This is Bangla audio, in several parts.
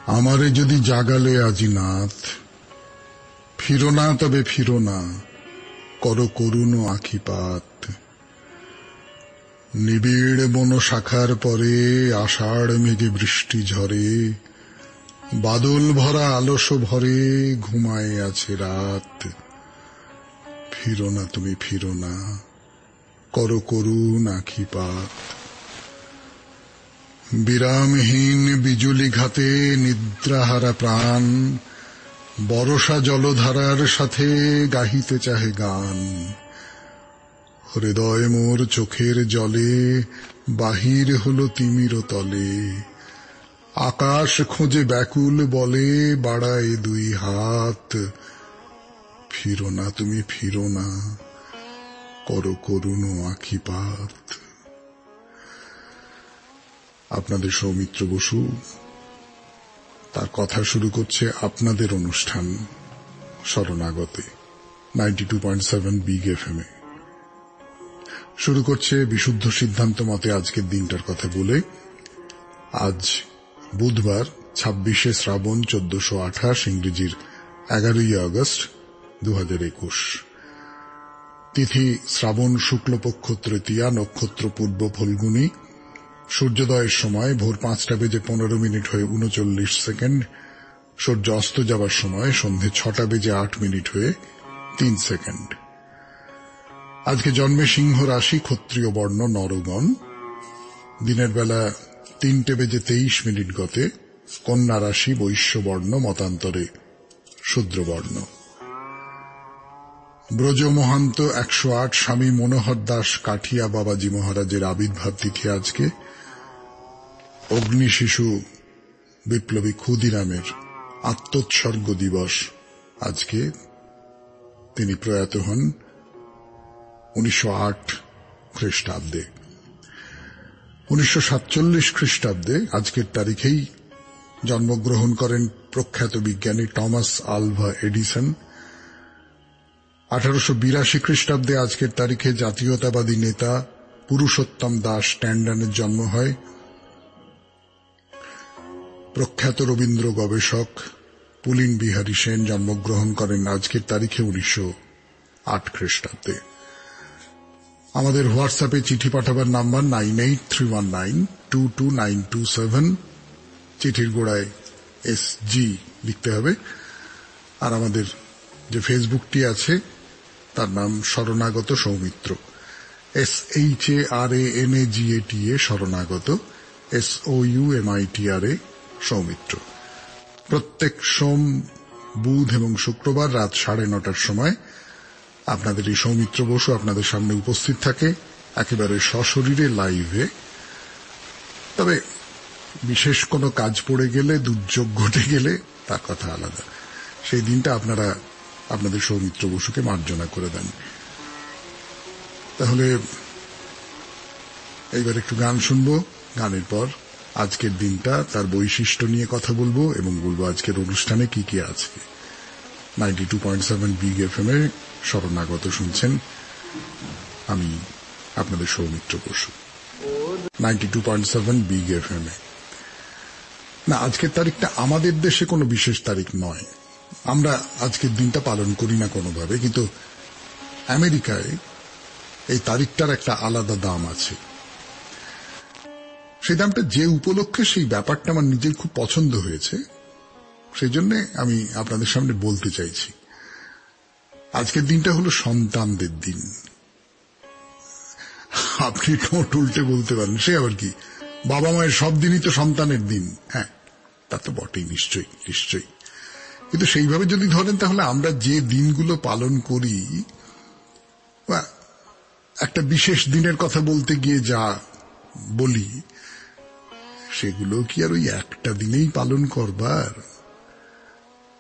আমারে যদি জাগালে আজি নাথ, ফিরো না তবে ফিরো না, করো করুণ আখিপাত। নিবিড় বন শাখার পরে আষাঢ় মেঘে বৃষ্টি ঝরে, বাদল ভরা আলস ভরে ঘুমায় আছে রাত। ফিরো না তুমি ফিরো না, করো করুণ আখিপাত। বিরামহীন বিজুলি ঘাতে নিদ্রাহারা প্রাণ, বরষা জলধারার সাথে গাহিতে চাহে গান। হৃদয় মোর চোখের জলে বাহির হলো তিমির তলে, আকাশ খোঁজে ব্যাকুল বলে বাড়ায় দুই হাত। ফিরো না তুমি ফিরো না, করো করুণ আখিপাত। আপনাদের সৌমিত্র বসু তার কথা শুরু করছে আপনাদের অনুষ্ঠান শরণাগতে 92.7 বিগ এফএম এ। শুরু করছে বিশুদ্ধ সিদ্ধান্ত মতে আজকের দিনটার কথা বলে। আজ বুধবার 26শে শ্রাবণ 1428, ইংরেজির 11ই আগস্ট 2021। তিথি শ্রাবণ শুক্লপক্ষ তৃতীয়া, নক্ষত্র পূর্ব ফল্গুনী। সূর্যোদয়ের সময় ভোর 5:15 হয়ে 39 সেকেন্ড, সূর্য অস্ত যাবার সময় সন্ধে 6:08 হয়ে 3 সেকেন্ড। আজকে জন্মে সিংহ রাশি, ক্ষত্রিয় বর্ণ নরগণ। দিনের বেলা 3:23 গতে কন্যা রাশি, বৈশ্য বর্ণ, মতান্তরে শূদ্র বর্ণ। ব্রজ মহান্ত 108 স্বামী মনোহর দাস কাঠিয়া বাবাজি মহারাজের আবির্ভাব তিথি আজকে। অগ্নি শিশু বিপ্লবী ক্ষুদিরামের আত্মোৎসর্গ দিবস আজকে। তিনি প্রয়াত হন 1908 খ্রিস্টাব্দে। 1947 খ্রিস্টাব্দে আজকের তারিখেই জন্মগ্রহণ করেন প্রখ্যাত বিজ্ঞানী টমাস আলভা এডিসন। 1882 খ্রিস্টাব্দে আজকের তারিখে জাতীয়তাবাদী নেতা পুরুষোত্তম দাস ট্যান্ডনের জন্ম হয়। প্রখ্যাত রবীন্দ্র গবেষক পুলিন বিহারী সেন জন্মগ্রহণ করেন আজকের তারিখে 1908 খ্রিস্টাব্দে। আমাদের হোয়াটসঅ্যাপে চিঠি পাঠাবার নাম্বার 9831922927। চিঠির গোড়ায় SG লিখতে হবে। আর আমাদের যে ফেসবুকটি আছে তার নাম শরণাগত সৌমিত্র, SHARANAGATA শরণাগত, SOUMITRA সৌমিত্র। প্রত্যেক সোম, বুধ এবং শুক্রবার রাত 9:30টার সময় আপনাদের এই সৌমিত্র বসু আপনাদের সামনে উপস্থিত থাকে একেবারে সশরীরে লাইভে। তবে বিশেষ কোনো কাজ পড়ে গেলে, দুর্যোগ ঘটে গেলে তার কথা আলাদা। সেই দিনটা আপনারা আপনাদের সৌমিত্র বসুকে মার্জনা করে দেন। তাহলে এইবার একটু গান শুনবো, গানের পর আজকের দিনটা তার বৈশিষ্ট্য নিয়ে কথা বলবো এবং বলবো আজকের অনুষ্ঠানে কি কি আছে। 92.7 বিগ এফএম এ শরণাগত শুনছেন, আমি আপনাদের সৌমিত্র বসু 92.7 বিগ এফএম এ। না, আজকের তারিখটা আমাদের দেশে কোনো বিশেষ তারিখ নয়, আমরা আজকের দিনটা পালন করি না কোনোভাবে, কিন্তু আমেরিকায় এই তারিখটার একটা আলাদা দাম আছে। সেই দামটা যে উপলক্ষে, সেই ব্যাপারটা আমার নিজের খুব পছন্দ হয়েছে, সেই জন্য আমি আপনাদের সামনে বলতে চাইছি। আজকের দিনটা হলো সন্তানদের দিন। আপনি ঠোঁট উল্টে বলতে পারেন সে আবার কি, বাবা মায়ের সব দিনই তো সন্তানের দিন। হ্যাঁ, তা তো বটেই, নিশ্চয়ই নিশ্চয়ই। কিন্তু সেইভাবে যদি ধরেন তাহলে আমরা যে দিনগুলো পালন করি, একটা বিশেষ দিনের কথা বলতে গিয়ে যা বলি, সেগুলো কি আর ওই একটা দিনেই পালন করবার?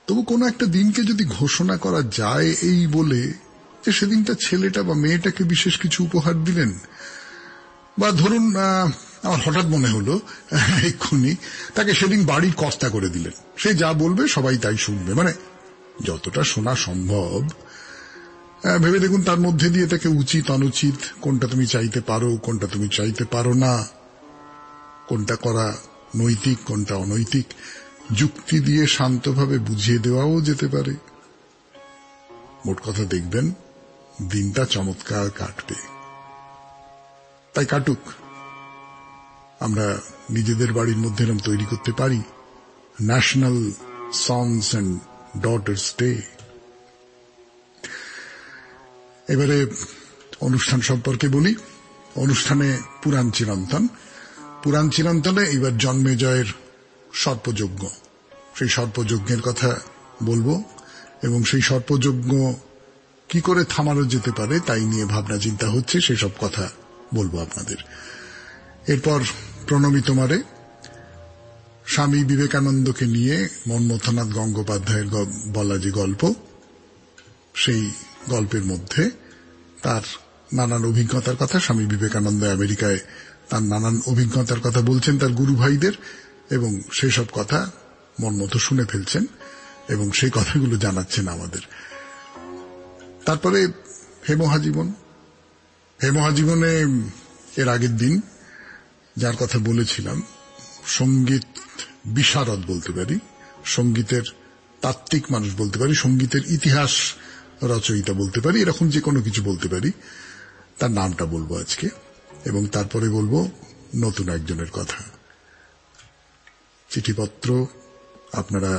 তবু কোনো একটা দিনকে যদি ঘোষণা করা যায় এই বলে যে সেদিনটা ছেলেটা বা মেয়েটাকে বিশেষ কিছু উপহার দিলেন, বা ধরুন আমার হঠাৎ মনে হলো এক্ষুনি তাকে সেদিন বাড়ির কর্তা করে দিলেন, সে যা বলবে সবাই তাই শুনবে, মানে যতটা শোনা সম্ভব। ভেবে দেখুন তার মধ্যে দিয়ে তাকে উচিত অনুচিত, কোনটা তুমি চাইতে পারো, কোনটা তুমি চাইতে পারো না, কোনটা করা নৈতিক, কোনটা অনৈতিক, যুক্তি দিয়ে শান্তভাবে বুঝিয়ে দেওয়াও যেতে পারে। মোট কথা দেখবেন দিনটা চমৎকার কাটবে। তাই কাটুক, আমরা নিজেদের বাড়ির মধ্যে এরকম তৈরি করতে পারি national sons and daughters day. এবারে অনুষ্ঠান সম্পর্কে বলি। অনুষ্ঠানে পুরাণ চিরন্তনে এবার জন্মেজয়ের সর্পযজ্ঞ, সেই সর্পযজ্ঞের কথা বলবো এবং সেই সর্পযজ্ঞ কি করে থামানো যেতে পারে তাই নিয়ে ভাবনা চিন্তা হচ্ছে, সেসব কথা বলবো আপনাদের। এরপর প্রণমী তোমারে, স্বামী বিবেকানন্দকে নিয়ে মন্মথনাথ গঙ্গোপাধ্যায়ের বলা যে গল্প, সেই গল্পের মধ্যে তার নানান অভিজ্ঞতার কথা, স্বামী বিবেকানন্দ আমেরিকায় তার নানান অভিজ্ঞতার কথা বলছেন তার গুরু ভাইদের, এবং সেসব কথা মনমত শুনে ফেলছেন এবং সেই কথাগুলো জানাচ্ছেন আমাদের। তারপরে হেমহাজীবনে এর আগের দিন যার কথা বলেছিলাম, সঙ্গীত বিশারদ বলতে পারি, সঙ্গীতের তাত্ত্বিক মানুষ বলতে পারি, সঙ্গীতের ইতিহাস রচয়িতা বলতে পারি, এরকম যে কোনো কিছু বলতে পারি, তার নামটা বলবো আজকে। এবং তারপরে বলবো নতুন একজনের কথা। চিঠিপত্র, আপনারা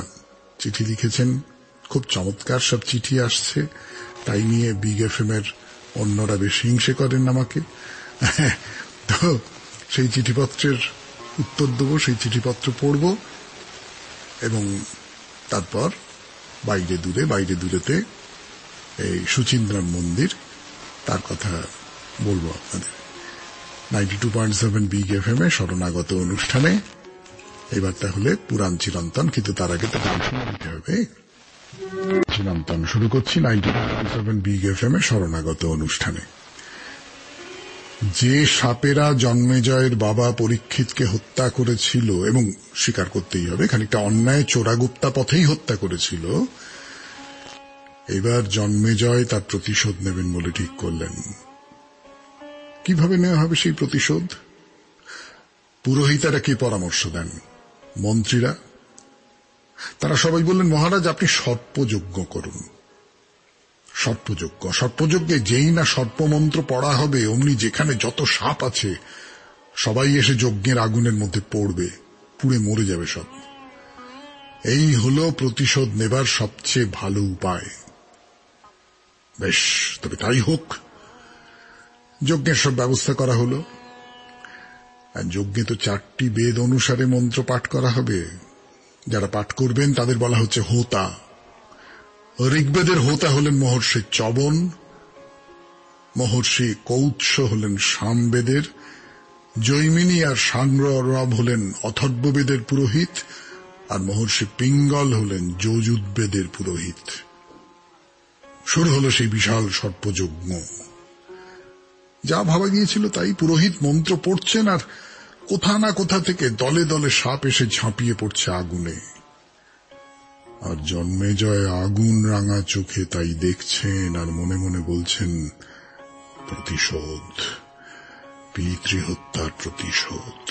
চিঠি লিখেছেন, খুব চমৎকার সব চিঠি আসছে, তাই নিয়ে বিগ এফএম এর অন্যরা বেশ হিংসে করেন আমাকে। তো সেই চিঠিপত্রের উত্তর দেবো, সেই চিঠিপত্র পড়ব এবং তারপর বাইরে দূরেতে এই সুচিন্দ্রাম মন্দির, তার কথা বলবো আপনাদের। 92.7 বিগ এফএম এ শরণাগত অনুষ্ঠানে এবার তাহলে পুরাণ চিরন্তন, কিন্তু তার আগে তো গান শুনে দিতে হবে। চিরন্তন শুরু করছি 92.7 বিগ এফএম এ শরণাগত অনুষ্ঠানে। যে সাপেরা জন্মেজয়ের বাবা পরীক্ষিতকে হত্যা করেছিল, এবং স্বীকার করতেই হবে খানিকটা অন্যায় চোরাগুপ্তা পথেই হত্যা করেছিল, এবার জন্মেজয় তার প্রতিশোধ নেবেন বলে ঠিক করলেন। কিভাবে নেওয়া হবে সেই প্রতিশোধ? পুরোহিতেরা কি পরামর্শ দেন? মন্ত্রীরা, তারা সবাই বললেন, মহারাজ আপনি সর্পযজ্ঞ করুন। সর্পযজ্ঞে যেই না সর্পমন্ত্র পড়া হবে, অমনি যেখানে যত সাপ আছে সবাই এসে যজ্ঞের আগুনের মধ্যে পড়বে, পুড়ে মরে যাবে সব। এই হলো প্রতিশোধ নেবার সবচেয়ে ভালো উপায়। বেশ, তবে তাই হোক। যজ্ঞের সব ব্যবস্থা করা হলো। যজ্ঞে তো 4টি বেদ অনুসারে মন্ত্র পাঠ করা হবে। যারা পাঠ করবেন তাদের বলা হচ্ছে হোতা। ঋগ্বেদের হোতা হলেন মহর্ষি চবন, মহর্ষি কৌৎস হলেন সামবেদের, জৈমিনী আর সাংরব হলেন অথর্ববেদের পুরোহিত, আর মহর্ষি পিঙ্গল হলেন যজুর্বেদের পুরোহিত। শুরু হলো সেই বিশাল সর্পযজ্ঞ। যা ভাবা গিয়েছিল তাই, পুরোহিত মন্ত্র পড়ছেন আর কোথা না কোথা থেকে দলে দলে সাপ এসে ঝাঁপিয়ে পড়ছে আগুনে। আর জন্মেজয় আগুন রাঙা চোখে তাই দেখছেন আর মনে মনে বলছেন, প্রতিশোধ, পিতৃহত্যার প্রতিশোধ।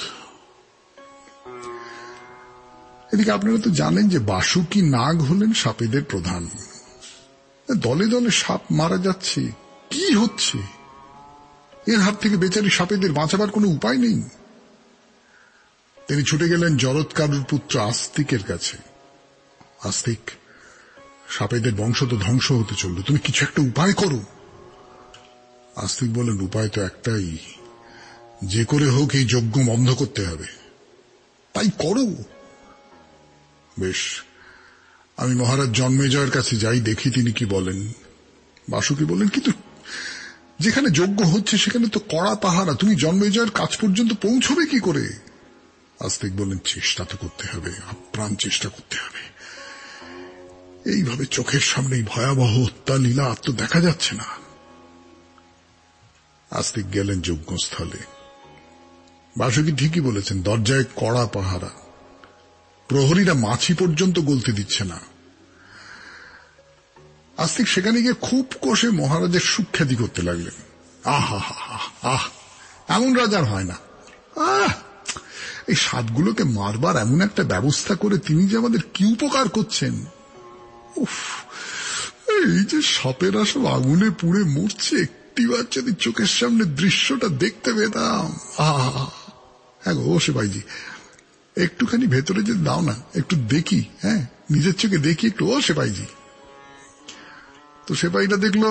এদিকে আপনারা তো জানেন যে বাসুকি নাগ হলেন সাপেদের প্রধান। দলে দলে সাপ মারা যাচ্ছে, কি হচ্ছে? এর হাত থেকে বেচারি সাপেদের বাঁচাবার কোনো উপায় নেই। তিনি ছুটে গেলেন জরৎকারুর পুত্র আস্তিকের কাছে। আস্তিক, সাপেদের বংশ তো ধ্বংস হতে চলল, তুমি কিছু একটা উপায় করো। আস্তিক বলেন, উপায় তো একটাই, যে করে হোক এই যজ্ঞ বন্ধ করতে হবে। তাই করো। বেশ, আমি মহারাজ জন্মেজয়ের কাছে যাই, দেখি তিনি কি বলেন। বাসুকি বলেন, কিন্তু যেখানে যজ্ঞ হচ্ছে সেখানে তো কড়া পাহারা, তুমি জন্মেজয়ের কাছ পর্যন্ত পৌঁছবে কি করে? আস্তিক বলেন, চেষ্টা তো করতে হবে, আপ্রাণ চেষ্টা করতে হবে। এইভাবে চোখের সামনেই ভয়াবহ হত্যা লীলা আর তো দেখা যাচ্ছে না। আস্তিক গেলেন যজ্ঞস্থলে। বাসুকি ঠিকই বলেছেন, দরজায় কড়া পাহারা, প্রহরীরা মাছি পর্যন্ত গলতে দিচ্ছে না। আস্তিক সেখানে গিয়ে খুব কষে মহারাজের সুখ্যাতি করতে লাগলেন। আহ, এমন রাজার হয় না। এই সাপগুলোকে মারবার এমন একটা ব্যবস্থা করে তিনি যে আমাদের কি উপকার করছেন। উফ, এই যে সাপেরা সব আগুনে পুড়ে মরছে, একটিবার যদি চোখের সামনে দৃশ্যটা দেখতে পেতাম। হ্যাঁ গো সেপাইজি, একটুখানি ভেতরে যে দাও না, একটু দেখি, হ্যাঁ নিজের চোখে দেখি একটু। ও সেপাইজি। তো সেপাইটা দেখলো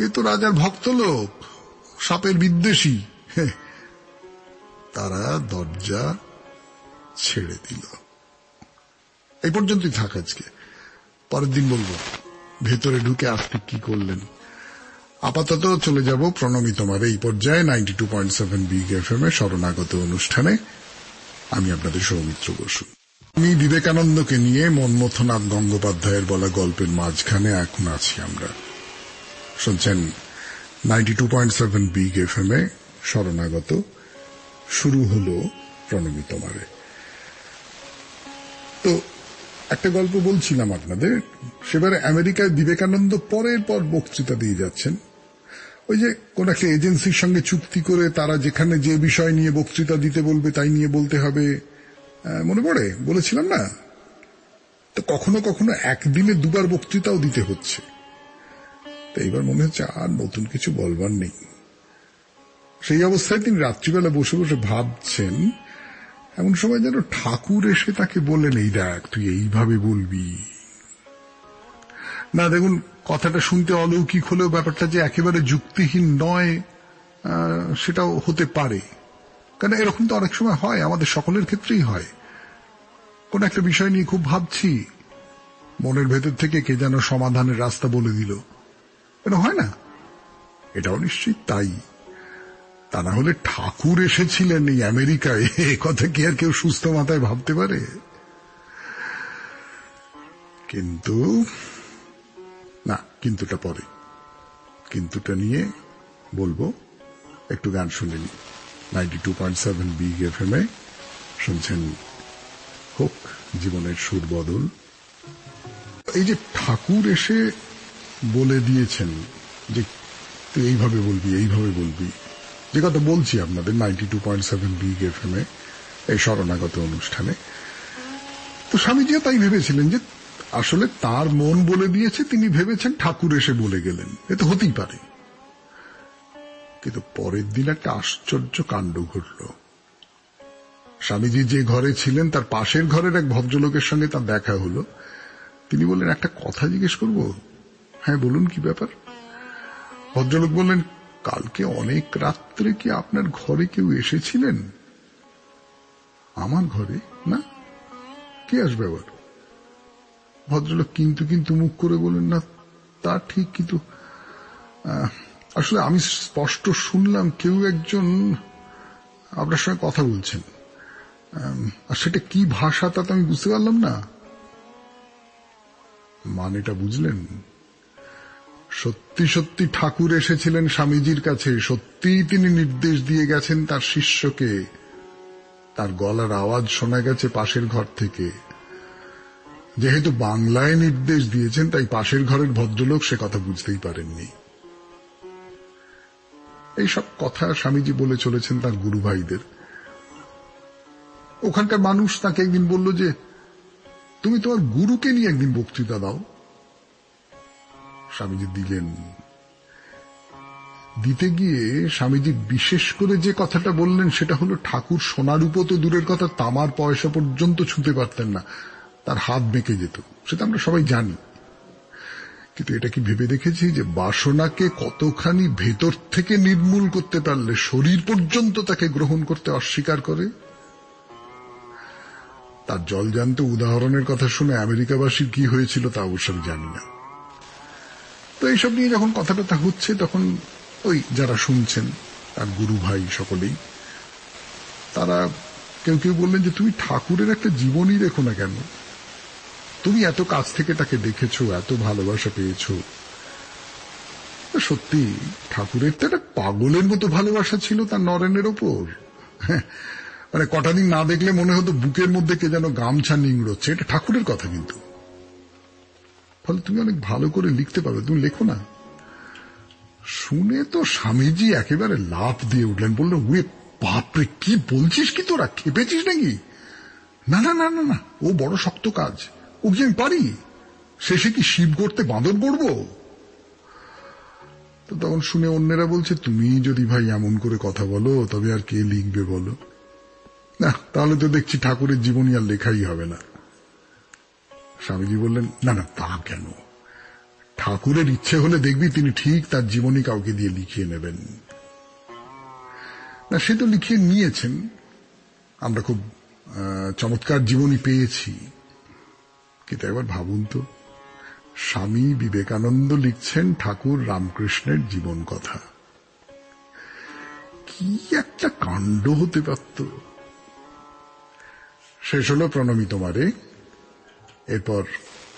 এ তো রাজার ভক্ত লোক, সাপের বিদ্বেষী। তারা দরজা ছেড়ে দিল। এই পর্যন্তই থাক আজকে, পরের দিন বলবো ভেতরে ঢুকে আজকে কি করলেন। আপাতত চলে যাব প্রণমী তোমার এই পর্যায়ে 92.7 বিগ এফএম এ শরণাগত অনুষ্ঠানে। আমি আপনাদের সৌমিত্র বসু। আমি বিবেকানন্দকে নিয়ে মন্মথনাথ গঙ্গোপাধ্যায়ের বলা গল্পের মাঝখানে এখন আছি আমরা। শুনছেন 92.7 বিগ এফএম এ শরণাগত। শুরু হলো প্রণমী তোমারে। তো একটা গল্প বলছিলাম আপনাদের, সেবারে আমেরিকায় বিবেকানন্দ পরের পর বক্তৃতা দিয়ে যাচ্ছেন। ওই যে কোন একটা এজেন্সির সঙ্গে চুক্তি করে তারা যেখানে যে বিষয় নিয়ে বক্তৃতা দিতে বলবে তাই নিয়ে বলতে হবে, মনে পড়ে বলেছিলাম না? তো কখনো কখনো একদিনে দুবার বক্তৃতাও দিতে হচ্ছে। তো এইবার মনে হচ্ছে আর নতুন কিছু বলবার নেই। সেই অবস্থায় তিনি রাত্রিবেলা বসে বসে ভাবছেন, এমন সময় যেন ঠাকুর এসে তাকে বললেন, এই দেখ তুই এইভাবে বলবি না। দেখুন, কথাটা শুনতে অলৌকিক হলেও ব্যাপারটা যে একেবারে যুক্তিহীন নয় সেটাও হতে পারে। কারণ এরকম তো অনেক সময় হয়, আমাদের সকলের ক্ষেত্রেই হয়। কোন একটা বিষয় নিয়ে খুব ভাবছি, মনের ভেতর থেকে কে যেন সমাধানের রাস্তা বলে দিল, এটা হয় না? এটাও নিশ্চিত তাই। তা না হলে ঠাকুর এসেছিলেন এই আমেরিকায়, এ কথা কি আর কেউ সুস্থ মাথায় ভাবতে পারে? কিন্তু না, কিন্তুটা পরে, কিন্তুটা নিয়ে বলবো। একটু গান শুনে নি। 92.7 বিগ এফএম এ শুনছেন হোক জীবনের সুর বদল। এই যে ঠাকুর এসে বলে দিয়েছেন যে তুই এইভাবে বলবি, এইভাবে বলবি, যে কথা বলছি আপনাদের 92.7 বিগ এফএম এ এই শরণাগত অনুষ্ঠানে। তো স্বামীজিও তাই ভেবেছিলেন যে আসলে তার মন বলে দিয়েছে, তিনি ভেবেছেন ঠাকুর এসে বলে গেলেন, এ তো হতেই পারে। কিন্তু পরের দিন একটা আশ্চর্য কাণ্ড ঘটল। স্বামীজি যে ঘরে ছিলেন তার পাশের ঘরের এক ভদ্রলোকের সঙ্গে তার দেখা হলো। তিনি বললেন, একটা কথা জিজ্ঞেস করব? হ্যাঁ বলুন, কি ব্যাপার? ভদ্রলোক বললেন, কালকে অনেক রাত্রে কি আপনার ঘরে কেউ এসেছিলেন? আমার ঘরে? না, কে আসবে আবার? ভদ্রলোক কিন্তু কিন্তু মুখ করে বললেন, না তা ঠিক, কিন্তু আসলে আমি স্পষ্ট শুনলাম কেউ একজন আপনার সঙ্গে কথা বলছেন, আর সেটা কি ভাষা তা তো আমি বুঝতে পারলাম না। মানেটা বুঝলেন? সত্যি সত্যি ঠাকুর এসেছিলেন স্বামীজির কাছে, সত্যিই তিনি নির্দেশ দিয়ে গেছেন তার শিষ্যকে। তার গলার আওয়াজ শোনা গেছে পাশের ঘর থেকে। যেহেতু বাংলায় নির্দেশ দিয়েছেন তাই পাশের ঘরের ভদ্রলোক সে কথা বুঝতেই পারেননি। এইসব কথা স্বামীজি বলে চলেছেন তার গুরু ভাইদের। ওখানকার মানুষ তাকে একদিন বলল যে তুমি তোমার গুরুকে নিয়ে একদিন বক্তৃতা দাও। স্বামীজি দিলেন। দিতে গিয়ে স্বামীজি বিশেষ করে যে কথাটা বললেন সেটা হলো, ঠাকুর সোনারূপো তো দূরের কথা, তামার পয়সা পর্যন্ত ছুঁতে পারতেন না, তার হাত বেঁকে যেত, সেটা আমরা সবাই জানি। কিন্তু এটা কি ভেবে দেখেছি যে বাসনাকে কতখানি ভেতর থেকে নির্মূল করতে পারলে শরীর পর্যন্ত তাকে গ্রহণ করতে অস্বীকার করে? তার জলজান্ত উদাহরণের কথা শুনে আমেরিকাবাসীর কি হয়েছিল তা অবশ্য আমি জানি না। তো এইসব নিয়ে যখন কথাটা হচ্ছে তখন ওই যারা শুনছেন তার গুরু ভাই সকলেই, তারা কেউ কেউ বললেন যে তুমি ঠাকুরের একটা জীবনী দেখো না কেন? তুমি এত কাছ থেকে তাকে দেখেছো, এত ভালোবাসা পেয়েছো। সত্যি ঠাকুরের তো একটা পাগলের মতো ভালোবাসা ছিল তার নরেনের ওপর। মানে কটা দিন না দেখলে মনে হতো বুকের মধ্যে কে যেন গামছা নিংড়োচ্ছে। এটা ঠাকুরের কথা কিন্তু। ফলে তুমি অনেক ভালো করে লিখতে পারবে, তুমি লেখো না। শুনে তো স্বামীজি একেবারে লাফ দিয়ে উঠলেন, বললেন, উয়ে বাপরে, কি বলছিস কি তোরা, খেপেছিস নাকি? না না না না না, ও বড় শক্ত কাজ, ও কি আমি পারি? শেষে কি শিব করতে বাঁদর গড়বো? তো তখন শুনে অন্যেরা বলছে, তুমি যদি ভাই এমন করে কথা বলো তবে আর কে লিখবে বলো? না, তাহলে তো দেখছি ঠাকুরের জীবনী আর লেখাই হবে না। স্বামীজি বললেন, না না, তা কেন? ঠাকুরের ইচ্ছে হলে দেখবি তিনি ঠিক তার জীবনী কাউকে দিয়ে লিখিয়ে নেবেন। না, সে তো লিখিয়ে নিয়েছেন, আমরা খুব চমৎকার জীবনী পেয়েছি। কিন্তু একবার ভাবুন তো, স্বামী বিবেকানন্দ লিখছেন ঠাকুর রামকৃষ্ণের জীবন কথা। কি একটা কাণ্ড হতে পারত। শেষ হলো প্রণমী তোমারে। এরপর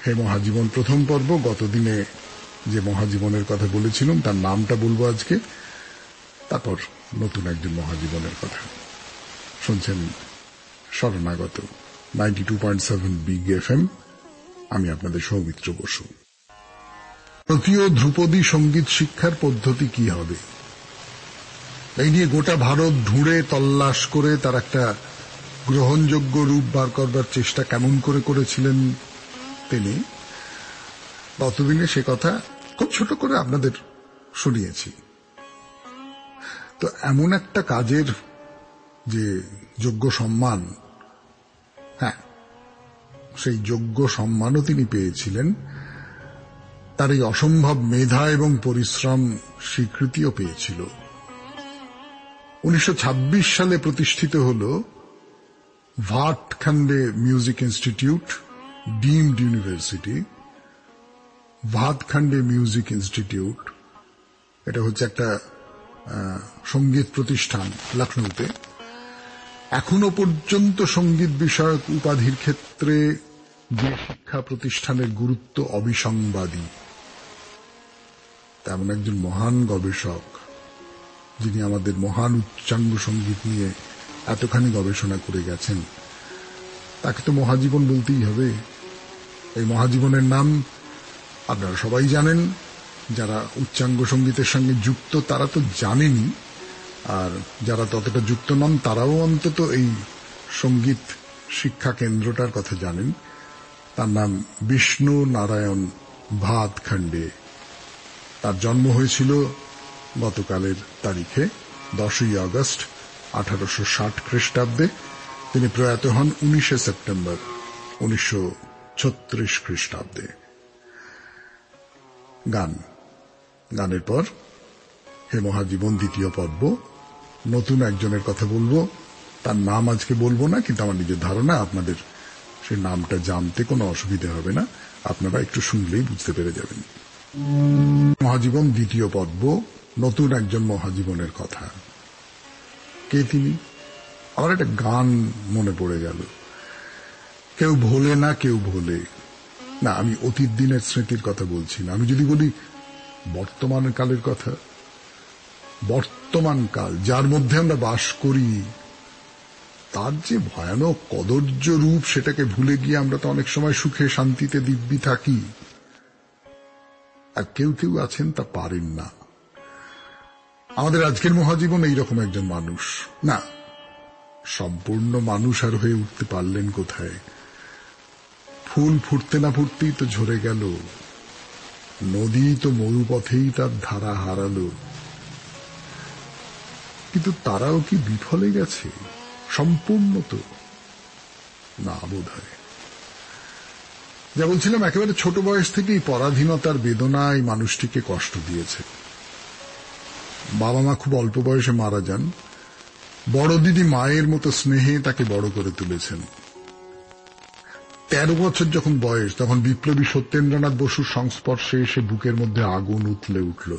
হে মহাজীবন প্রথম পর্ব। গতদিনে যে মহাজীবনের কথা বলেছিলাম তার নামটা বলবো আজকে, তারপর নতুন একজন মহাজীবনের কথা। শুনছেন শরণাগত 92.7 বিগ এফএম। আমি আপনাদের সৌমিত্র বসু। ভারতীয় ধ্রুপদী সঙ্গীত শিক্ষার পদ্ধতি কি হবে, এই নিয়ে গোটা ভারত ঢুঁড়ে তল্লাশ করে তার একটা গ্রহণযোগ্য রূপ বার করবার চেষ্টা কেমন করে করেছিলেন তিনি, গতদিনে সে কথা খুব ছোট করে আপনাদের শুনিয়েছি। তো এমন একটা কাজের যে যোগ্য সম্মান, হ্যাঁ, সেই যোগ্য সম্মানও তিনি পেয়েছিলেন, তার এই অসম্ভব মেধা এবং পরিশ্রম স্বীকৃতিও পেয়েছিল। 1926 সালে প্রতিষ্ঠিত হল Bhatkhande music institute, deemed university. Bhatkhande music institute, এটা হচ্ছে একটা সঙ্গীত প্রতিষ্ঠান লখনৌতে। এখনো পর্যন্ত সঙ্গীত বিষয়ক উপাধির ক্ষেত্রে যে শিক্ষা প্রতিষ্ঠানের গুরুত্ব অবিসংবাদী, তেমন একজন মহান গবেষক, যিনি আমাদের মহান উচ্চাঙ্গ সঙ্গীত নিয়ে এতখানি গবেষণা করে গেছেন, তাকে তো মহাজীবন বলতেই হবে। এই মহাজীবনের নাম আপনারা সবাই জানেন, যারা উচ্চাঙ্গ সঙ্গীতের সঙ্গে যুক্ত তারা তো জানেনই, আর যারা ততটা যুক্ত নন তারাও অন্তত এই সঙ্গীত শিক্ষা কেন্দ্রটার কথা জানেন। তার নাম বিষ্ণু নারায়ণ ভাটখান্ডে। তার জন্ম হয়েছিল গতকালের তারিখে 10ই আগস্ট 1860 খ্রিস্টাব্দে। তিনি প্রয়াত হন 19 সেপ্টেম্বর 1936 খ্রিস্টাব্দে। গানের পর হে মহাজীবন দ্বিতীয় পর্ব। নতুন একজনের কথা বলবো, তার নাম আজকে বলবো না, কিন্তু আমার নিজের ধারণা আপনাদের সেই নামটা জানতে কোনো অসুবিধা হবে না, আপনারা একটু শুনলেই বুঝতে পেরে যাবেন। মহাজীবন দ্বিতীয় পর্ব, নতুন একজন মহাজীবনের কথা। কে তিনি? আমার একটা গান মনে পড়ে গেল, কেউ ভোলে না কেউ ভোলে না। আমি অতীত দিনের স্মৃতির কথা বলছি না, আমি যদি বলি বর্তমান কালের কথা, বর্তমান কাল যার মধ্যে আমরা বাস করি, তার যে ভয়ানক কদর্য রূপ, সেটাকে ভুলে গিয়ে আমরা তো অনেক সময় সুখে শান্তিতে দিব্যি থাকি। আর কেউ কেউ আছেন তা পারেন না। আমাদের আজকের মহাজীবন এইরকম একজন মানুষ না, সম্পূর্ণ মানুষ আর হয়ে উঠতে পারলেন কোথায়? ফুল ফুটতে না ফুটতেই তো ঝরে গেল, নদী তো মরুপথেই তার ধারা হারালো। কিন্তু তারাও কি বিফলে গেছে সম্পূর্ণ? তো না, বোধ হয়। যা বলছিলাম, একেবারে ছোট বয়স থেকেই পরাধীনতার বেদনায় মানুষটিকে কষ্ট দিয়েছে। বাবা মা খুব অল্প বয়সে মারা যান। বড় দিদি মায়ের মতো স্নেহে তাকে বড় করে তুলেছেন। 13 বছর যখন বয়স, তখন বিপ্লবী সত্যেন্দ্রনাথ বসুর সংস্পর্শে এসে বুকের মধ্যে আগুন উথলে উঠল।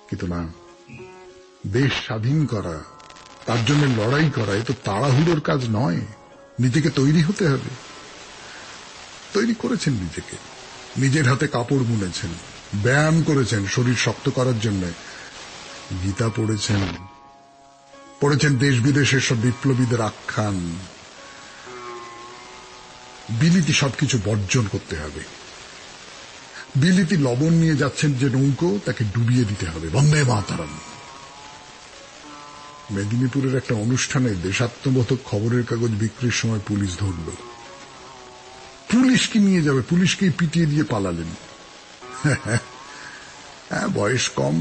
কিন্তু না, দেশ স্বাধীন করা, তার জন্য লড়াই করা, এ তো তাড়াহুড়োর কাজ নয়। নিজেকে তৈরি হতে হবে। তৈরি করেছেন নিজেকে, নিজের হাতে কাপড় বুনেছেন, ব্যায়াম করেছেন শরীর শক্ত করার জন্য, গীতা পড়েছেন, দেশ বিদেশের সব বিপ্লবীদের আখ্যান। বিলিতি সবকিছু বর্জন করতে হবে। বিলিতি লবণ নিয়ে যাচ্ছেন যে নৌকো, তাকে ডুবিয়ে দিতে হবে। বন্দে মাতরম। মেদিনীপুরের একটা অনুষ্ঠানে দেশাত্মবোধক খবরের কাগজ বিক্রির সময় পুলিশ ধরল। পুলিশকে নিয়ে যাবে, পুলিশকেই পিটিয়ে দিয়ে পালালেন। হ্যাঁ, বয়স কম,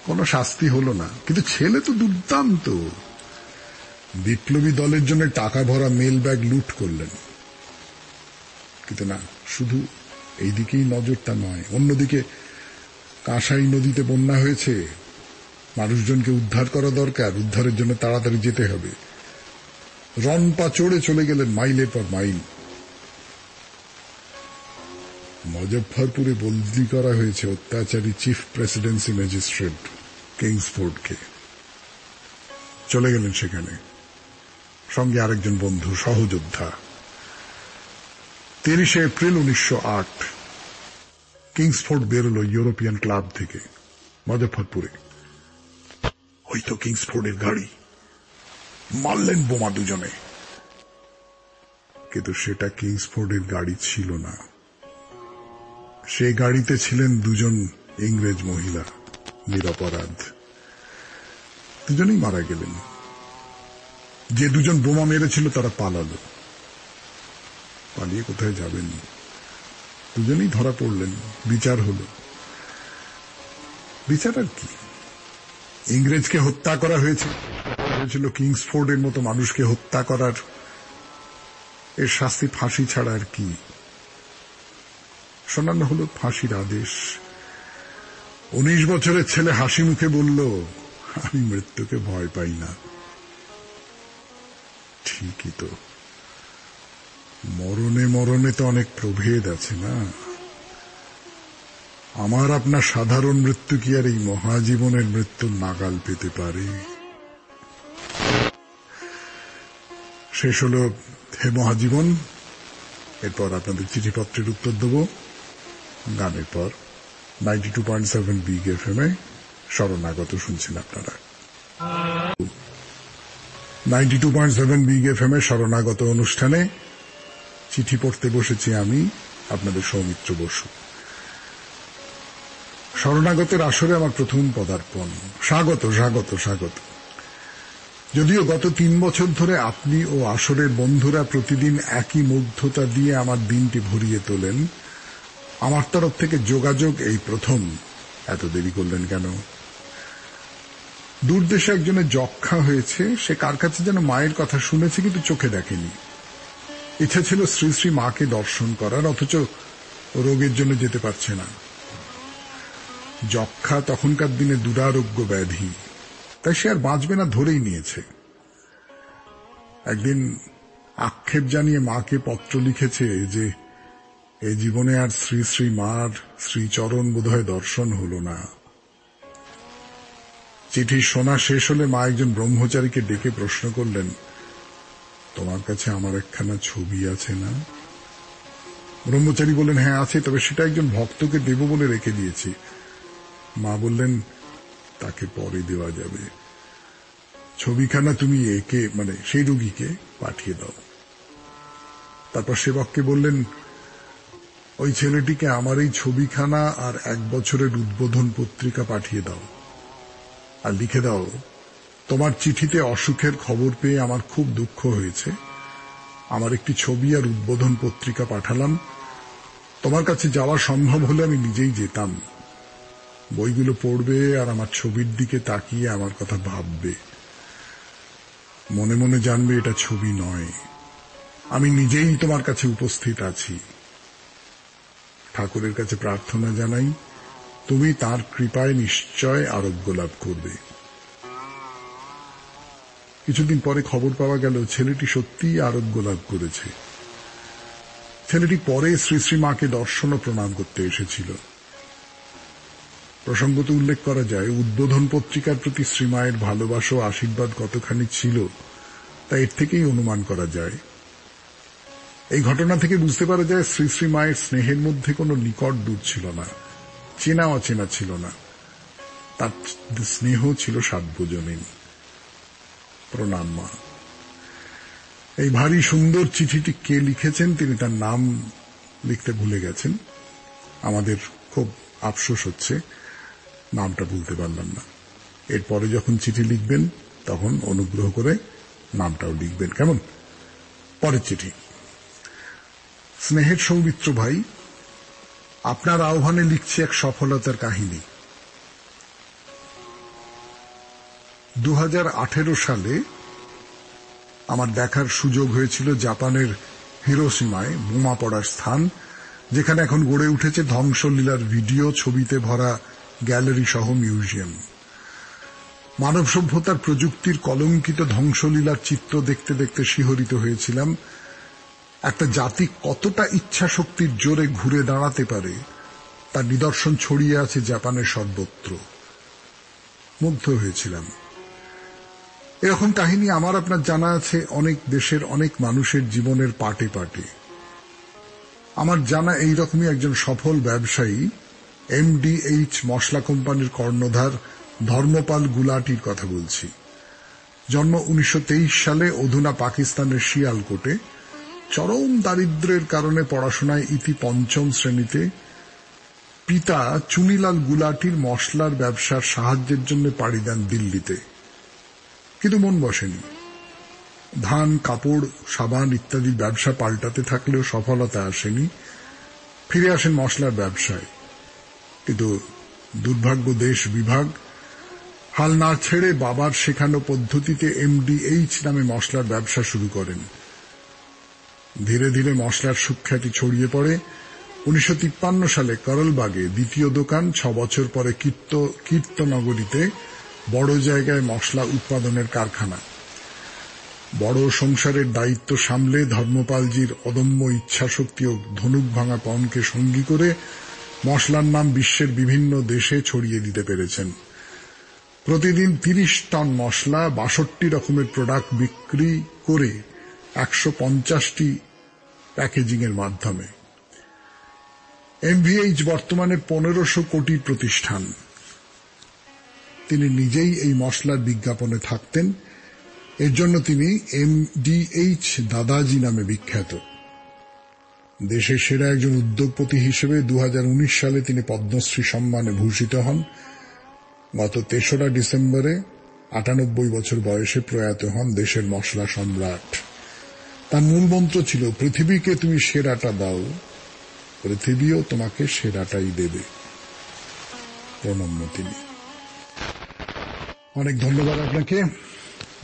কোনো শাস্তি হলো না, কিন্তু ছেলে তো দুর্দান্ত। বিপ্লবী দলের জন্য টাকা ভরা মেল ব্যাগ লুট করলেন। কিন্তু না, শুধু এই দিকেই নজরটা নয়, অন্যদিকে কাঁসাই নদীতে বন্যা হয়েছে, মানুষজনকে উদ্ধার করা দরকার, উদ্ধারের জন্য তাড়াতাড়ি যেতে হবে। রনপা চড়ে চলে গেলেন মাইলের পর মাইল। মুজফ্ফরপুরে বদলি করা হয়েছে অত্যাচারী চিফ প্রেসিডেন্সি ম্যাজিস্ট্রেট কিংসফোর্ডকে। চলে গেলেন সেখানে, সঙ্গে আরেকজন বন্ধু সহযোদ্ধা। 30 এপ্রিল 1908 কিংসফোর্ড বেরোল ইউরোপিয়ান ক্লাব থেকে মুজফ্ফরপুরে। ওই তো কিংসফোর্ডের গাড়ি, মারলেন বোমা দুজনে। কিন্তু সেটা কিংসফোর্ডের গাড়ি ছিল না, সে গাড়িতে ছিলেন দুজন ইংরেজ মহিলা, নিরপরাধ। দুজনেই মারা গেলেন। যে দুজন বোমা মেরেছিল তারা পালালো। পালিয়ে কোথায় যাবেন? দুজনেই ধরা পড়লেন, বিচার হলো। বিচার আর কি, ইংরেজকে হত্যা করা হয়েছিল কিংসফোর্ডের মতো মানুষকে হত্যা করার। এর শাস্তি ফাঁসি ছাড়া আর কি। শোনানো হলো ফাঁসির আদেশ। 19 বছরের ছেলে হাসি মুখে বলল, আমি মৃত্যুকে ভয় পাই না। ঠিকই তো, মরণে মরণে তো অনেক প্রভেদ আছে না। আমার আপনার সাধারণ মৃত্যু কি আর এই মহাজীবনের মৃত্যুর নাগাল পেতে পারে? শেষ হল হে মহাজীবন। এরপর আপনাদের চিঠিপত্রের উত্তর দেব গানের পর। 92.7 বিগ এফএম-এ শরণাগত শুনছেন আপনারা। 92.7 বিগ এফএম-এ শরণাগত অনুষ্ঠানে চিঠি পড়তে বসেছি আমি, আপনাদের সৌমিত্র বসু। শরণাগতের আসরে আমার প্রথম পদার্পণ। স্বাগত স্বাগত স্বাগত। যদিও গত 3 বছর ধরে আপনি ও আসরের বন্ধুরা প্রতিদিন একই মুগ্ধতা দিয়ে আমার দিনটি ভরিয়ে তোলেন, আমার তরফ থেকে যোগাযোগ এই প্রথম। এত দেরি করলেন কেন? দূরদেশে একজনের যক্ষা হয়েছে, সে কার কাছে যেন মায়ের কথা শুনেছে কিন্তু চোখে দেখেনি। ইচ্ছা ছিল শ্রী শ্রী মাকে দর্শন করার, অথচ রোগের জন্য যেতে পারছে না। যক্ষা তখনকার দিনে দুরারোগ্য ব্যাধি, তাই সে আর বাঁচবে না ধরেই নিয়েছে। একদিন আক্ষেপ জানিয়ে মাকে পত্র লিখেছে যে এই জীবনে আর শ্রী শ্রী মার শ্রীচরণ বোধহয় দর্শন হল না। চিঠি শোনা শেষ হলে মা একজন ব্রহ্মচারীকে ডেকে প্রশ্ন করলেন, তোমার কাছে আমার একখানা ছবি আছে না? ব্রহ্মচারী বললেন, হ্যাঁ আছে, তবে সেটা একজন ভক্তকে দেব বলে রেখে দিয়েছি। মা বললেন, তাকে পরে দেওয়া যাবে, ছবিখানা তুমি একে মানে সেই রোগীকে পাঠিয়ে দাও। তারপর সেবককে বললেন, ওই ছেলেটিকে আমার এই ছবিখানা আর 1 বছরের উদ্বোধন পত্রিকা পাঠিয়ে দাও, আর লিখে দাও, তোমার চিঠিতে অসুখের খবর পেয়ে আমার খুব দুঃখ হয়েছে, আমার একটি ছবি আর উদ্বোধন পত্রিকা পাঠালাম, তোমার কাছে যাওয়া সম্ভব হলে আমি নিজেই যেতাম, বইগুলো পড়বে আর আমার ছবির দিকে তাকিয়ে আমার কথা ভাববে, মনে মনে জানবে এটা ছবি নয়, আমি নিজেই তোমার কাছে উপস্থিত আছি। ঠাকুরের কাছে প্রার্থনা জানাই, তুমি তার কৃপায় নিশ্চয় আরোগ্য লাভ করবে। কিছুদিন পরে খবর পাওয়া গেল ছেলেটি সত্যিই আরোগ্য লাভ করেছে। ছেলেটি পরে শ্রী শ্রী মাকে দর্শন ও প্রণাম করতে এসেছিল। প্রসঙ্গত উল্লেখ করা যায়, উদ্বোধন পত্রিকার প্রতি শ্রীমায়ের ভালোবাসা ও আশীর্বাদ কতখানি ছিল তা এর থেকেই অনুমান করা যায়। এই ঘটনা থেকে বুঝতে পারা যায় শ্রী শ্রী মায়ের স্নেহের মধ্যে কোনো নিকট দূর ছিল না, চেনা অচেনা ছিল না, তার স্নেহ ছিল সার্বজনীন। প্রণাম মা। এই ভারী সুন্দর চিঠিটি কে লিখেছেন তিনি তার নাম লিখতে ভুলে গেছেন। আমাদের খুব আফসোস হচ্ছে, নামটা ভুলতে পারলাম না। এরপরে যখন চিঠি লিখবেন তখন অনুগ্রহ করে নামটাও লিখবেন, কেমন? পরের চিঠি। স্নেহের সৌমিত্র ভাই, আপনার আহ্বানে লিখছি এক সফলতার কাহিনী। 2018 সালে আমার দেখার সুযোগ হয়েছিল জাপানের হিরোশিমায় বোমা পড়ার স্থান, যেখানে এখন গড়ে উঠেছে ধ্বংসলীলার ভিডিও ছবিতে ভরা গ্যালারি সহ মিউজিয়াম। মানব সভ্যতার প্রযুক্তির কলঙ্কিত ধ্বংসলীলার চিত্র দেখতে দেখতে শিহরিত হয়েছিলাম। একটা জাতি কতটা ইচ্ছা শক্তির জোরে ঘুরে দাঁড়াতে পারে তার নিদর্শন ছড়িয়ে আছে জাপানের সর্বত্র। মুগ্ধ হয়েছিলাম। এরকম কাহিনী আমার আপনার জানা আছে অনেক দেশের অনেক মানুষের জীবনের পাটে পাটে। আমার জানা এইরকমই একজন সফল ব্যবসায়ী MDH মশলা কোম্পানির কর্ণধার ধর্মপাল গুলাটির কথা বলছি। জন্ম 1923 সালে অধুনা পাকিস্তানের শিয়ালকোটে। চরম দারিদ্র্যের কারণে পড়াশোনায় ইতি 5ম শ্রেণীতে। পিতা চুনিলাল গুলাটির মশলার ব্যবসার সাহায্যের জন্য পাড়ি দেন দিল্লিতে, কিন্তু মন বসেনি। ধান, কাপড়, সাবান ইত্যাদি ব্যবসা পাল্টাতে থাকলেও সফলতা আসেনি। ফিরে আসেন মশলার ব্যবসায়, কিন্তু দুর্ভাগ্য দেশ বিভাগ। হাল না ছেড়ে বাবার শেখানো পদ্ধতিতে MDH নামে মশলার ব্যবসা শুরু করেন। ধীরে ধীরে মশলার সুখ্যাতি ছড়িয়ে পড়ে। 1953 সালে করলবাগে দ্বিতীয় দোকান, 6 বছর পরে কীর্তনগরীতে বড় জায়গায় মশলা উৎপাদনের কারখানা। বড় সংসারের দায়িত্ব সামলে ধর্মপালজির অদম্য ইচ্ছাশক্তি ও ধনুক ভাঙা পণকে সঙ্গী করে মশলার নাম বিশ্বের বিভিন্ন দেশে ছড়িয়ে দিতে পেরেছেন। প্রতিদিন 30 টন মশলা, 62 রকমের প্রোডাক্ট বিক্রি করে 150টি প্যাকেজিং এর মাধ্যমে। MVH বর্তমানে 1500 কোটির প্রতিষ্ঠান। তিনি নিজেই এই মশলার বিজ্ঞাপনে থাকতেন। এর জন্য তিনি MDH দাদাজি নামে বিখ্যাত। দেশের সেরা একজন উদ্যোগপতি হিসেবে 2019 সালে তিনি পদ্মশ্রী সম্মানে ভূষিত হন। গত 3রা ডিসেম্বরে 98 বছর বয়সে প্রয়াত হন দেশের মশলা সম্রাট। তার মূল মন্ত্র ছিল, পৃথিবীকে তুমি সেরাটা দাও, পৃথিবীও তোমাকে সেরাটাই দেবে। প্রণম্য তিনি। অনেক ধন্যবাদ আপনাকে।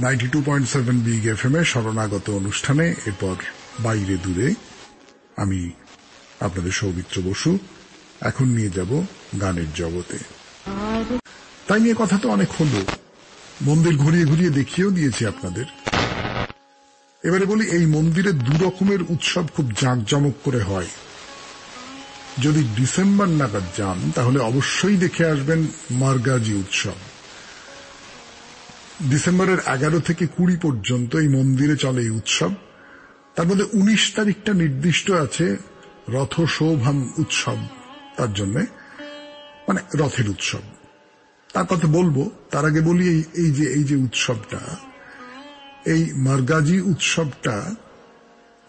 92.7 বিগ FM এ শরণাগত অনুষ্ঠানে এরপর বাইরে দূরে আমি আপনাদের সৌমিত্র বসু। এখন নিয়ে যাব গানের জগতে। তাই নিয়ে কথা তো অনেক হলো, মন্দির ঘুরিয়ে ঘুরিয়ে দেখিয়েও দিয়েছি আপনাদের। এবারে বলি, এই মন্দিরে 2 রকমের উৎসব খুব জাঁকজমক করে হয়। যদি ডিসেম্বর নাগাদ যান তাহলে অবশ্যই দেখে আসবেন মার্গাজি উৎসব। ডিসেম্বরের 11 থেকে 20 পর্যন্ত এই মন্দিরে চলে এই উৎসব। তার মধ্যে 19 তারিখটা নির্দিষ্ট আছে রথশোভাম উৎসব, তার জন্য মানে রথের উৎসব। তার কথা বলবো, তার আগে বলি এই যে উৎসবটা, এই মার্গাজি উৎসবটা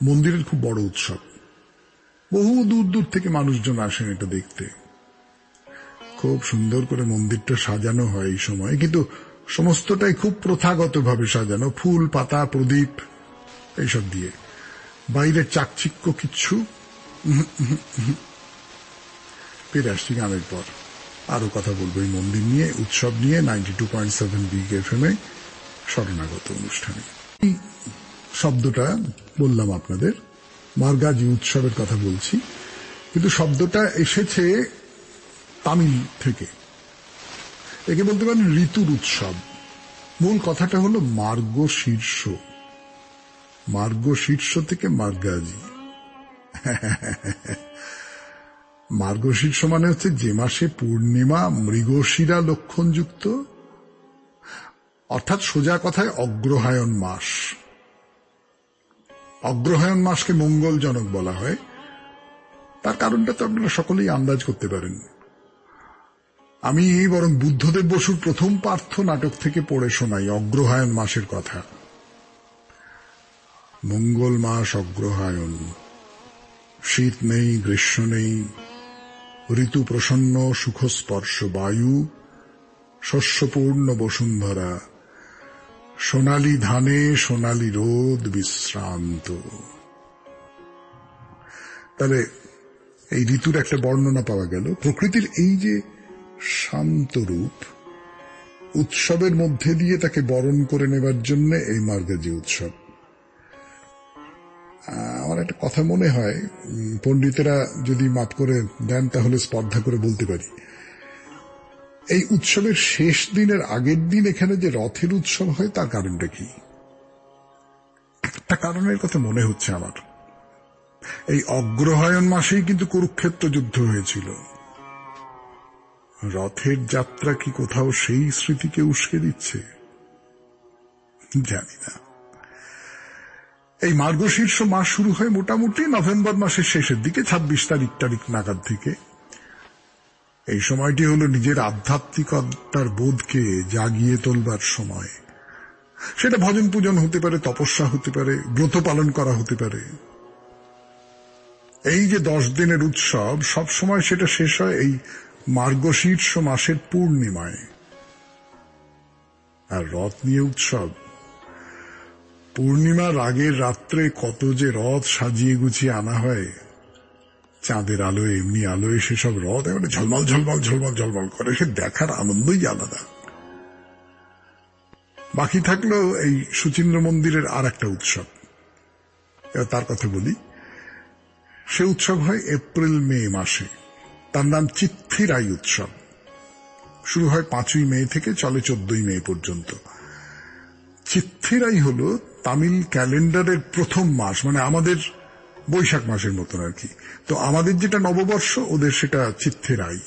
মন্দিরের খুব বড় উৎসব। বহু দূর দূর থেকে মানুষজন আসেন এটা দেখতে। খুব সুন্দর করে মন্দিরটা সাজানো হয় এই সময়, কিন্তু সমস্তটাই খুব প্রথাগতভাবে সাজানো, ফুল, পাতা, প্রদীপ এইসব দিয়ে। বাইরের চাকচিক্য কিচ্ছু। ফিরে আসছি গানের পর। আরো কথা বলবো এই মন্দির নিয়ে, উৎসব নিয়ে 92.7 বিগ FM এ শরণাগত অনুষ্ঠানে। এই শব্দটা বললাম আপনাদের, মার্গাজি উৎসবের কথা বলছি, কিন্তু শব্দটা এসেছে তামিল থেকে। একে বলতে পারেন ঋতুর উৎসব। মূল কথাটা হলো মার্গশীর্ষ। মার্গশীর্ষ থেকে মার্গাজি। মার্গশীর্ষ মানে হচ্ছে যে মাসে পূর্ণিমা মৃগশিরা লক্ষণযুক্ত, অর্থাৎ সোজা কথায় অগ্রহায়ণ মাস। অগ্রহায়ণ মাসকে মঙ্গলজনক বলা হয়। তার কারণটা তো আপনারা সকলেই আন্দাজ করতে পারেন। আমি বরং বুদ্ধদেব বসুর প্রথম পার্থ নাটক থেকে পড়ে শোনাই অগ্রহায়ণ মাসের কথা। মঙ্গল মাস অগ্রহায়ণ, শীত নেই, গ্রীষ্ম নেই, ঋতু প্রসন্ন, সুখস্পর্শ বায়ু, শস্যপূর্ণ বসুন্ধরা, সোনালি ধানে সোনালি রোদ বিশ্রান্ত। তাহলে এই ঋতুর একটা বর্ণনা পাওয়া গেল। প্রকৃতির এই যে শান্ত রূপ, উৎসবের মধ্যে দিয়ে তাকে বরণ করে নেবার জন্য এই মার্গজি উৎসব। আমার একটা কথা মনে হয়, পণ্ডিতেরা যদি মাফ করে দেন তাহলে স্পর্ধা করে বলতে পারি, এই উৎসবের শেষ দিনের আগের দিন এখানে যে রথের উৎসব হয় তার কারণটা কি? একটা কারণের কথা মনে হচ্ছে আমার, এই অগ্রহায়ণ মাসেই কিন্তু কুরুক্ষেত্র যুদ্ধ হয়েছিল। রথের যাত্রা কি কোথাও সেই স্মৃতিকে উস্কে দিচ্ছে? জানি না। এই মার্গশীর্ষ মাস শুরু হয় মোটামুটি নভেম্বর মাসের শেষের দিকে, 26 তারিখ নাগাদ থেকে। এই সময়টি হলো নিজের আধ্যাত্মিকতার বোধকে জাগিয়ে তোলবার সময়। সেটা ভজন পূজন হতে পারে, তপস্যা হতে পারে, ব্রত পালন করা হতে পারে। এই যে 10 দিনের উৎসব, সব সময় সেটা শেষ হয় এই মার্গশীর্ষ মাসের পূর্ণিমায়। আর রথ নিয়ে উৎসব, পূর্ণিমার আগের রাত্রে কত যে রথ সাজিয়ে গুছিয়ে আনা হয়, চাঁদের আলোয়, এমনি আলোয় সেসব রথ এবারে ঝলমল ঝলমল ঝলমল ঝলমল করে, সে দেখার আনন্দই আলাদা। বাকি থাকলো এই সুচিন্দ্র মন্দিরের আর একটা উৎসব, তার কথা বলি। সে উৎসব হয় এপ্রিল মে মাসে, তার নাম চিত্থিরাই উৎসব। শুরু হয় 5ই মে থেকে, চলে 14ই মে পর্যন্ত। চিত্থিরাই হলো তামিল ক্যালেন্ডারের প্রথম মাস, মানে আমাদের বৈশাখ মাসের মতন আর কি। তো আমাদের যেটা নববর্ষ, ওদের সেটা চিত্থিরাই।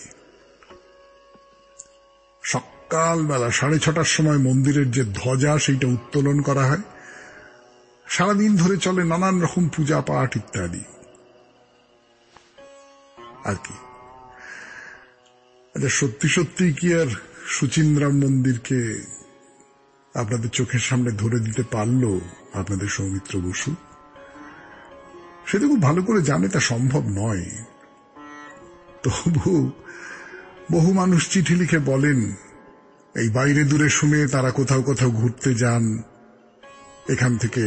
সকালবেলা 6:30টার সময় মন্দিরের যে ধ্বজা সেইটা উত্তোলন করা হয়। সারাদিন ধরে চলে নানান রকম পূজা পাঠ ইত্যাদি আর কি। আচ্ছা, সত্যি সত্যি কি আর সুচিন্দ্রাম মন্দিরকে আপনাদের চোখের সামনে ধরে দিতে পারল আপনাদের সৌমিত্র বসু? সেটা খুব ভালো করে জানে তা সম্ভব নয়। তবু বহু মানুষ চিঠি লিখে বলেন, এই বাইরে দূরে শুনে তারা কোথাও কোথাও ঘুরতে যান, এখান থেকে